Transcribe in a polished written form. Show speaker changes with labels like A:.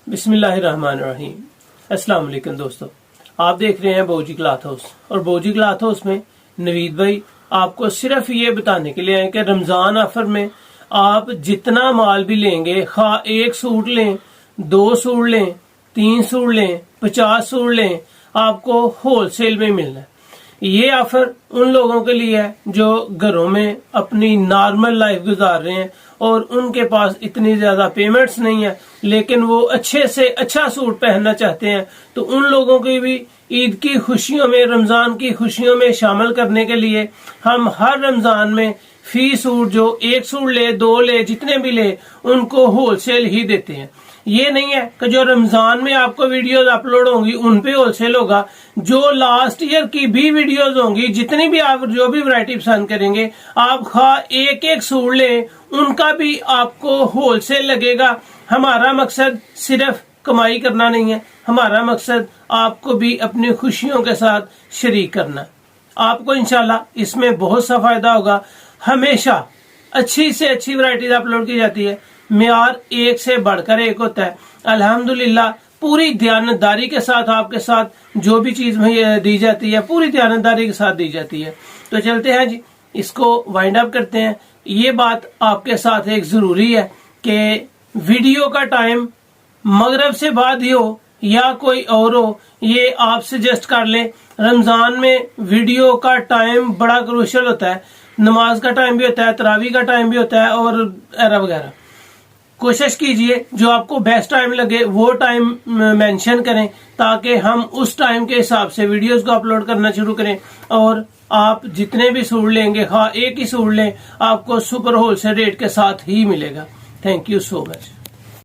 A: बिस्मिल्लाहिर्रहमानिर्रहीम। अस्सलाम वालेकुम दोस्तों, आप देख रहे हैं बोजी क्लॉथ हाउस। और बोजी क्लॉथ हाउस में नवीद भाई आपको सिर्फ ये बताने के लिए आए कि रमजान ऑफर में आप जितना माल भी लेंगे, खा एक सूट लें, 2 सूट लें, 3 सूट लें, 50 सूट लें, आपको होलसेल में मिलना है। ये ऑफर उन लोगों के लिए है जो घरों में अपनी नॉर्मल लाइफ गुजार रहे हैं और उनके पास इतनी ज्यादा पेमेंट्स नहीं है, लेकिन वो अच्छे से अच्छा सूट पहनना चाहते हैं। तो उन लोगों की भी ईद की खुशियों में, रमजान की खुशियों में शामिल करने के लिए हम हर रमजान में फी सूट जो 1 सूट ले, 2 ले, जितने भी ले, उनको होलसेल ही देते हैं। ये नहीं है कि जो रमजान में आपको वीडियोस अपलोड होंगी उन पे होलसेल होगा। जो लास्ट ईयर की भी वीडियोस होंगी, जितनी भी आप जो भी वैरायटी पसंद करेंगे, आप खा एक एक सूट लें, उनका भी आपको होलसेल लगेगा। हमारा मकसद सिर्फ कमाई करना नहीं है, हमारा मकसद आपको भी अपनी खुशियों के साथ शरीक करना। आपको इंशाल्लाह इसमें बहुत सा फायदा होगा। हमेशा अच्छी से अच्छी वैरायटीज अपलोड की जाती है, मेयार एक से बढ़कर एक होता है। अल्हम्दुलिल्लाह पूरी ध्यानदारी के साथ आपके साथ जो भी चीज दी जाती है, पूरी ध्यानदारी के साथ दी जाती है। तो चलते हैं जी, इसको वाइंड अप करते हैं। ये बात आपके साथ एक जरूरी है कि वीडियो का टाइम मगरिब से बाद ही हो या कोई और हो, ये आप सजेस्ट कर लें। रमजान में वीडियो का टाइम बड़ा क्रूशियल होता है, नमाज का टाइम भी होता है, तरावी का टाइम भी होता है और वगैरह। कोशिश कीजिए जो आपको बेस्ट टाइम लगे वो टाइम मेंशन करें, ताकि हम उस टाइम के हिसाब से वीडियोस को अपलोड करना शुरू करें। और आप जितने भी सूट लेंगे, हाँ एक ही सूट लें, आपको सुपर होलसेल रेट के साथ ही मिलेगा। Thank you so much.